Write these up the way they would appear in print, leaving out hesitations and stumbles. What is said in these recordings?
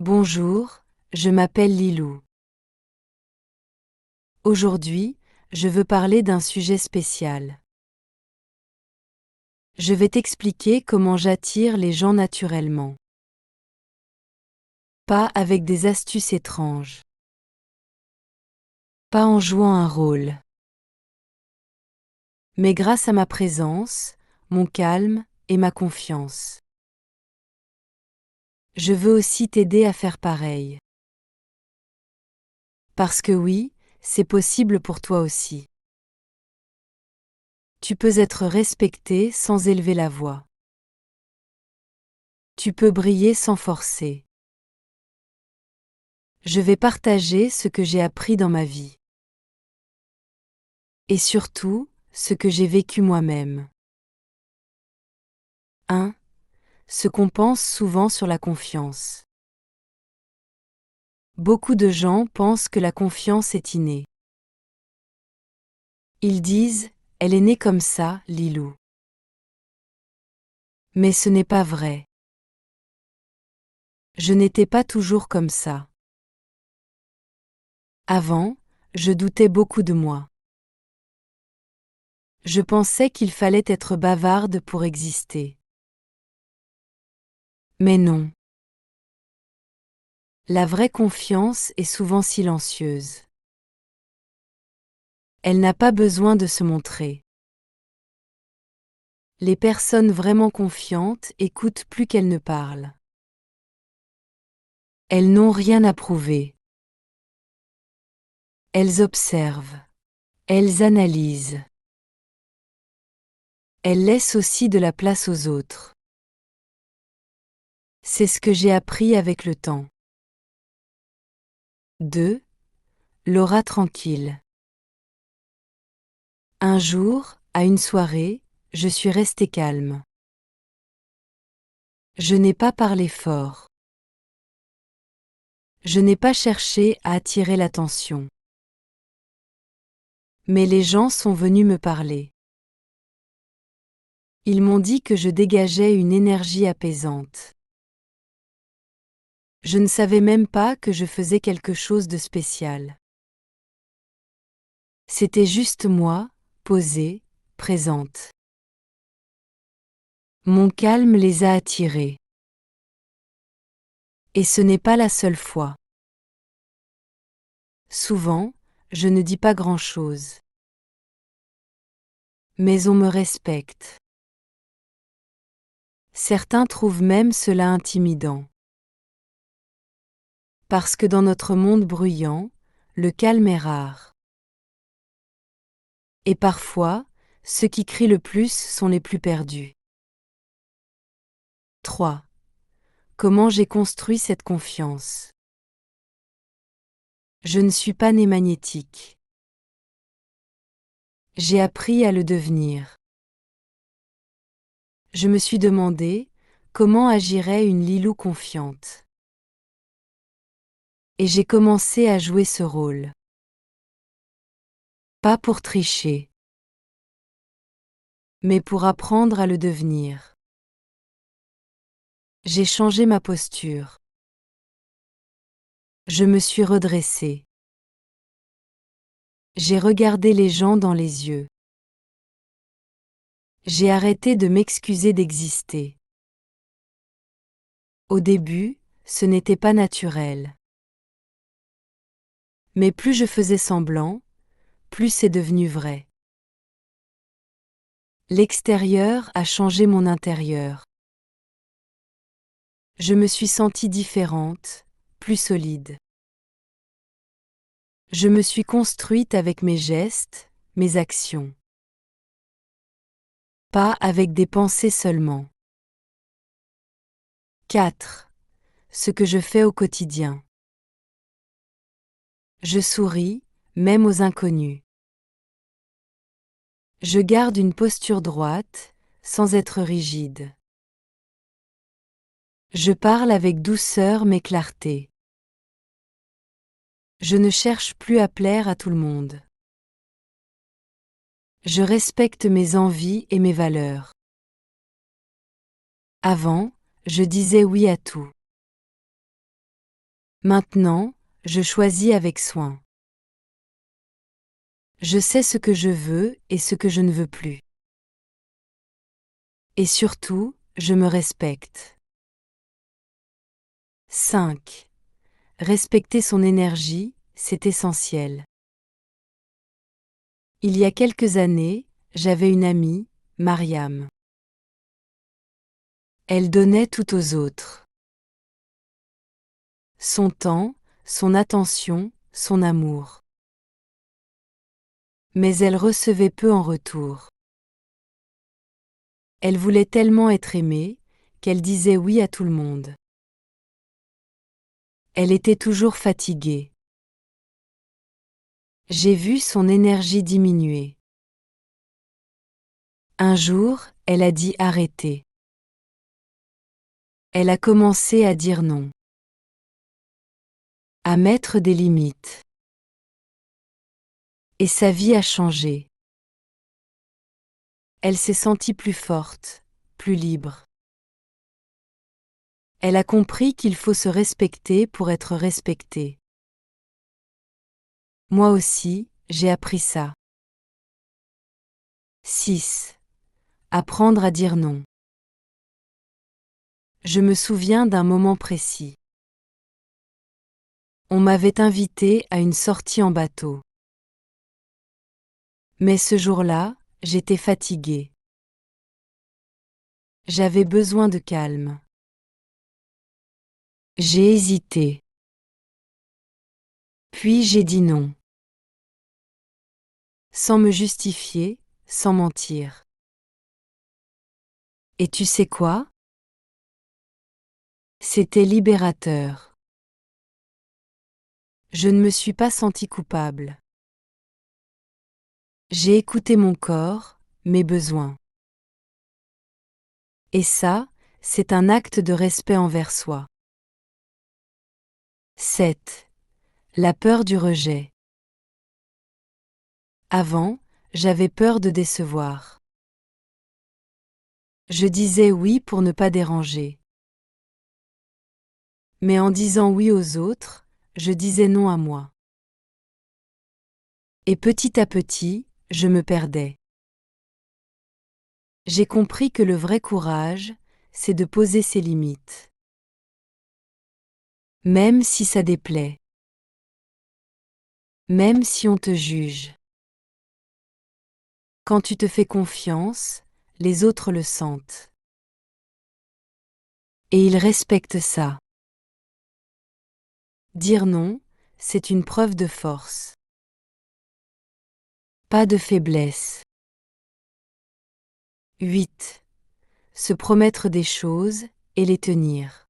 Bonjour, je m'appelle Lilou. Aujourd'hui, je veux parler d'un sujet spécial. Je vais t'expliquer comment j'attire les gens naturellement. Pas avec des astuces étranges. Pas en jouant un rôle. Mais grâce à ma présence, mon calme et ma confiance. Je veux aussi t'aider à faire pareil. Parce que oui, c'est possible pour toi aussi. Tu peux être respecté sans élever la voix. Tu peux briller sans forcer. Je vais partager ce que j'ai appris dans ma vie. Et surtout, ce que j'ai vécu moi-même. 1. Ce qu'on pense souvent sur la confiance. Beaucoup de gens pensent que la confiance est innée. Ils disent « Elle est née comme ça, Lilou ». Mais ce n'est pas vrai. Je n'étais pas toujours comme ça. Avant, je doutais beaucoup de moi. Je pensais qu'il fallait être bavarde pour exister. Mais non. La vraie confiance est souvent silencieuse. Elle n'a pas besoin de se montrer. Les personnes vraiment confiantes écoutent plus qu'elles ne parlent. Elles n'ont rien à prouver. Elles observent. Elles analysent. Elles laissent aussi de la place aux autres. C'est ce que j'ai appris avec le temps. 2. L'aura tranquille. Un jour, à une soirée, je suis restée calme. Je n'ai pas parlé fort. Je n'ai pas cherché à attirer l'attention. Mais les gens sont venus me parler. Ils m'ont dit que je dégageais une énergie apaisante. Je ne savais même pas que je faisais quelque chose de spécial. C'était juste moi, posée, présente. Mon calme les a attirés. Et ce n'est pas la seule fois. Souvent, je ne dis pas grand-chose. Mais on me respecte. Certains trouvent même cela intimidant. Parce que dans notre monde bruyant, le calme est rare. Et parfois, ceux qui crient le plus sont les plus perdus. 3. Comment j'ai construit cette confiance? Je ne suis pas née magnétique. J'ai appris à le devenir. Je me suis demandé comment agirait une Lilou confiante. Et j'ai commencé à jouer ce rôle. Pas pour tricher, mais pour apprendre à le devenir. J'ai changé ma posture. Je me suis redressée. J'ai regardé les gens dans les yeux. J'ai arrêté de m'excuser d'exister. Au début, ce n'était pas naturel. Mais plus je faisais semblant, plus c'est devenu vrai. L'extérieur a changé mon intérieur. Je me suis sentie différente, plus solide. Je me suis construite avec mes gestes, mes actions. Pas avec des pensées seulement. 4. Ce que je fais au quotidien. Je souris, même aux inconnus. Je garde une posture droite, sans être rigide. Je parle avec douceur mais clarté. Je ne cherche plus à plaire à tout le monde. Je respecte mes envies et mes valeurs. Avant, je disais oui à tout. Maintenant, je choisis avec soin. Je sais ce que je veux et ce que je ne veux plus. Et surtout, je me respecte. 5. Respecter son énergie, c'est essentiel. Il y a quelques années, j'avais une amie, Mariam. Elle donnait tout aux autres. Son temps, son attention, son amour. Mais elle recevait peu en retour. Elle voulait tellement être aimée, qu'elle disait oui à tout le monde. Elle était toujours fatiguée. J'ai vu son énergie diminuer. Un jour, elle a dit arrêter. Elle a commencé à dire non. À mettre des limites. Et sa vie a changé. Elle s'est sentie plus forte, plus libre. Elle a compris qu'il faut se respecter pour être respecté. Moi aussi, j'ai appris ça. 6. Apprendre à dire non. Je me souviens d'un moment précis. On m'avait invité à une sortie en bateau. Mais ce jour-là, j'étais fatiguée. J'avais besoin de calme. J'ai hésité. Puis j'ai dit non. Sans me justifier, sans mentir. Et tu sais quoi? C'était libérateur. Je ne me suis pas sentie coupable. J'ai écouté mon corps, mes besoins. Et ça, c'est un acte de respect envers soi. 7. La peur du rejet. Avant, j'avais peur de décevoir. Je disais oui pour ne pas déranger. Mais en disant oui aux autres, je disais non à moi. Et petit à petit, je me perdais. J'ai compris que le vrai courage, c'est de poser ses limites. Même si ça déplaît. Même si on te juge. Quand tu te fais confiance, les autres le sentent. Et ils respectent ça. Dire non, c'est une preuve de force. Pas de faiblesse. 8. Se promettre des choses et les tenir.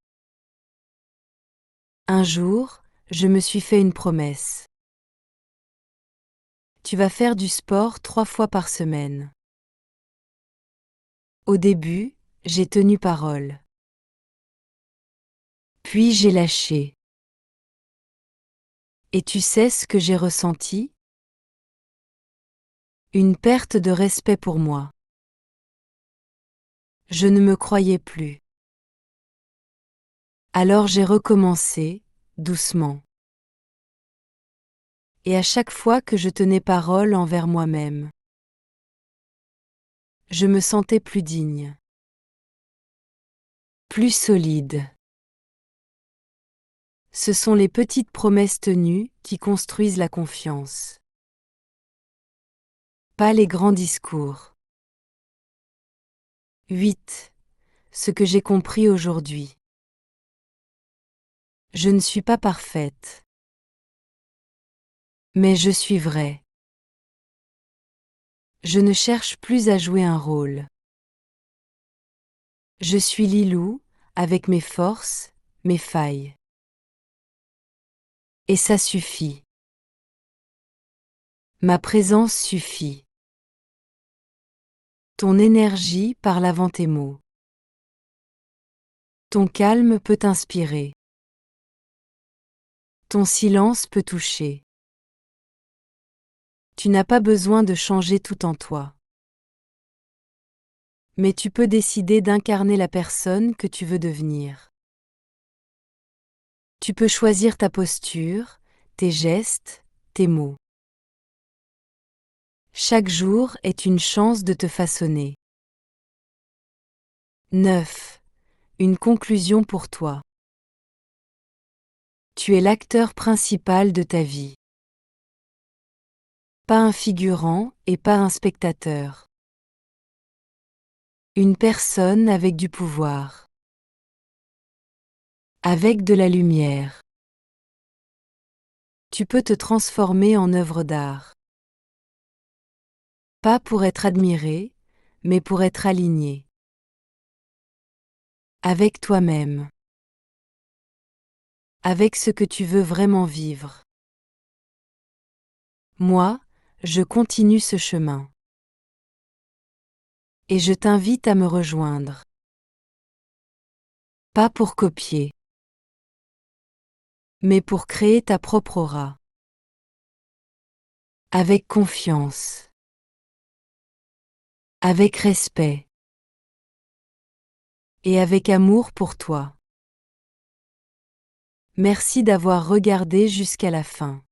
Un jour, je me suis fait une promesse. Tu vas faire du sport 3 fois par semaine. Au début, j'ai tenu parole. Puis j'ai lâché. Et tu sais ce que j'ai ressenti? Une perte de respect pour moi. Je ne me croyais plus. Alors j'ai recommencé, doucement. Et à chaque fois que je tenais parole envers moi-même, je me sentais plus digne. Plus solide. Ce sont les petites promesses tenues qui construisent la confiance. Pas les grands discours. 8. Ce que j'ai compris aujourd'hui. Je ne suis pas parfaite. Mais je suis vraie. Je ne cherche plus à jouer un rôle. Je suis Lilou, avec mes forces, mes failles. Et ça suffit. Ma présence suffit. Ton énergie parle avant tes mots. Ton calme peut inspirer. Ton silence peut toucher. Tu n'as pas besoin de changer tout en toi. Mais tu peux décider d'incarner la personne que tu veux devenir. Tu peux choisir ta posture, tes gestes, tes mots. Chaque jour est une chance de te façonner. 9. Une conclusion pour toi. Tu es l'acteur principal de ta vie. Pas un figurant et pas un spectateur. Une personne avec du pouvoir. Avec de la lumière. Tu peux te transformer en œuvre d'art. Pas pour être admiré, mais pour être aligné. Avec toi-même. Avec ce que tu veux vraiment vivre. Moi, je continue ce chemin. Et je t'invite à me rejoindre. Pas pour copier, mais pour créer ta propre aura. Avec confiance. Avec respect. Et avec amour pour toi. Merci d'avoir regardé jusqu'à la fin.